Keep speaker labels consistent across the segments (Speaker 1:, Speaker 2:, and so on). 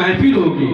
Speaker 1: महफिल होगी।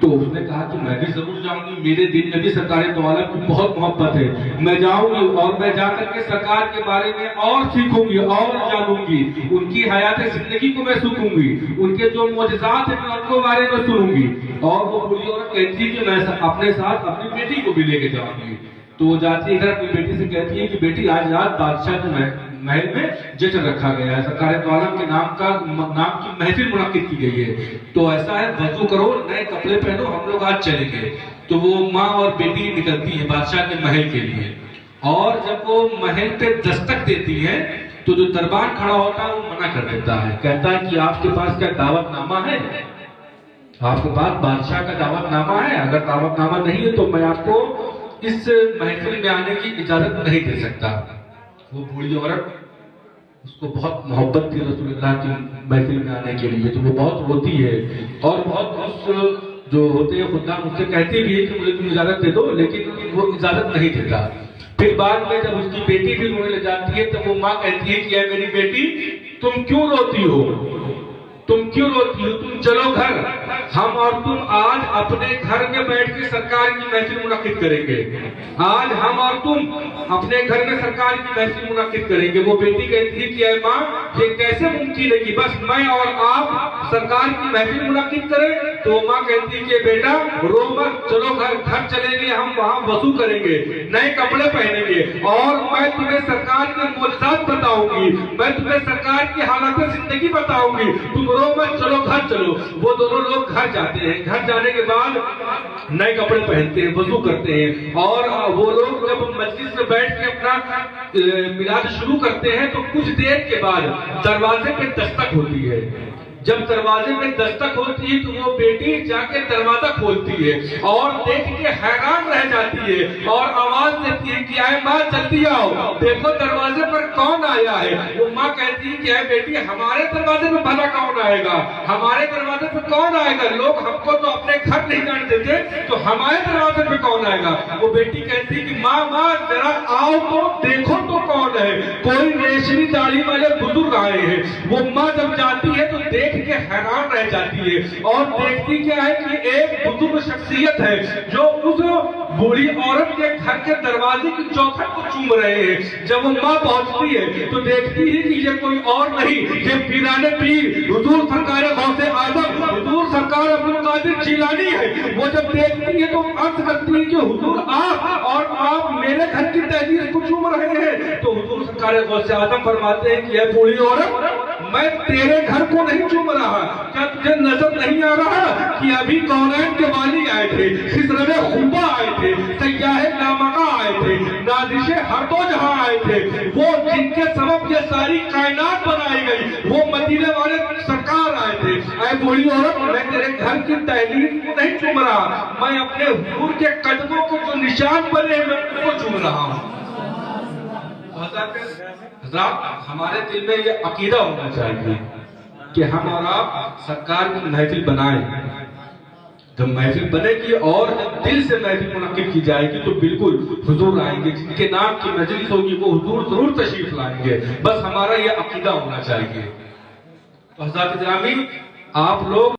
Speaker 1: तो उसने कहा कि मैं भी जरूर जाऊंगी, मेरे दिल में भी सरकार तवालब की बहुत मोहब्बत है, मैं जाऊंगी और मैं जाकर के सरकार के बारे में और सीखूंगी और जानूंगी, उनकी हयात जिंदगी को मैं सीखूंगी, उनके जो मौजज़ात है मैं उनको बारे में सुनूंगी। और वो बूढ़ी औरत कहती है कि मैं अपने साथ अपनी बेटी को भी लेके जाऊंगी। तो वो जाती है इधर अपनी बेटी से कहती है कि बेटी आज रात बादशाह के महल में जश्न रखा गया है, सरकार आलम के नाम की महफिल मुनक्किद की गई है, तो ऐसा है वजू करो, नए कपड़े पहनो, हम लोग आज चलेंगे। तो वो माँ और बेटी निकलती है बादशाह के महल के लिए। और जब वो महल पे दस्तक देती है तो जो दरबार खड़ा होता है वो मना कर देता है, कहता है कि आपके पास क्या दावतनामा है, आपके पास बादशाह का दावतनामा है? अगर दावतनामा नहीं है तो मैं आपको इस महफिल में आने की इजाजत नहीं दे सकता। वो बूढ़ी औरत, उसको बहुत मोहब्बत थी रसूलुल्लाह की महफिल में आने के लिए, तो वो बहुत रोती है और बहुत जो होते हैं खुदा मुझसे कहते भी है कि मुझे तुम इजाजत दे दो, लेकिन वो इजाजत नहीं देता। फिर बाद में जब उसकी बेटी भी रोने लग जाती है तो वो माँ कहती है कि मेरी बेटी तुम क्यों रोती हो, तुम क्यों रोती हो, तुम चलो घर, हम और तुम आज अपने घर में बैठ के सरकार की महफिल मुनक्किद करेंगे। आज हम और तुम अपने घर में सरकार की महफिल मुनक्किद करेंगे। वो बेटी कहती है कि माँ ये कैसे मुमकिन है कि बस मैं और आप सरकार की महफिल मुनक्किद करें? तो माँ कहती है कि बेटा रो मत, चलो घर चलेंगे, हम वहाँ वजू करेंगे, नए कपड़े पहनेंगे और मैं तुम्हें सरकार के मौजज़ात बताऊंगी, मैं तुम्हें सरकार की हालत जिंदगी बताऊंगी, तुम रो मत, चलो घर चलो। वो दोनों लोग घर जाते हैं। घर जाने के बाद नए कपड़े पहनते हैं, वजू करते हैं और वो लोग जब मस्जिद में बैठ के अपना मिलाद शुरू करते हैं तो कुछ देर के बाद दरवाजे पे दस्तक होती है। जब दरवाजे में दस्तक होती है तो वो बेटी जाके दरवाजा खोलती है और देख के हैरान रह जाती है और आवाज देती है कि आए माँ जल्दी आओ, देखो दरवाजे पर कौन आया है। वो माँ कहती है कि आए बेटी हमारे दरवाजे पे भला कौन आएगा, हमारे दरवाजे पे कौन आएगा, लोग हमको तो अपने घर नहीं जाने देते, तो हमारे दरवाजे पे कौन आएगा। वो बेटी कहती है कि माँ जरा आओ तो देखो तो कौन है, कोई रेशमी दाढ़ी वाले बुजुर्ग आए हैं। वो माँ जब जाती है तो देख के हैरान रह जाती है और देखती क्या है कि एक बुजुर्ग शख्सियत है जो उस बूढ़ी औरत के घर के दरवाजे की चौखट को चूम रहे हैं। जब वो माँ पहुंचती है तो देखती है कि ये कोई और नहीं, ये पीराने पीर हुजूर सरकार गौसे आजम हुजूर सरकार अब्दुल कादिर जिलानी है। वो जब देखती है तो अर्थ करती है कि हुजूर आप और आप मेरे घर की तहजीर को चूम रहे हैं। तो हुजूर सरकार गौसे आजम फरमाते हैं कि ये बूढ़ी औरत मैं तेरे घर को नहीं चूम रहा, क्या तुझे नजर नहीं आ रहा कि अभी कौनैन के वाली आए थे, खिसरवे खुबा आए थे, सयाहे लामका आए थे, नादिशे हर दो जहां आए थे, वो जिनके सबब ये सारी कायनात बनाई गई, वो मदीने वाले सरकार आए थे। ऐ बूढ़ी औरत मैं तेरे घर की तहलील को नहीं चूम रहा, मैं अपने हुजूर के कदमों के जो निशान बने हैं मैं उनको चूम रहा हूँ। हमारे दिल में ये अकीदा होना चाहिए कि हम और आप सरकार की महफिल बनाएं। जब महफिल बनेगी और जब दिल से महफिल मुनक्किद की जाएगी तो बिल्कुल हुजूर आएंगे, जिनके नाम की मजलिस होगी वो हुजूर जरूर तशरीफ लाएंगे। बस हमारा ये अकीदा होना चाहिए। तो हज़रात गिरामी आप लोग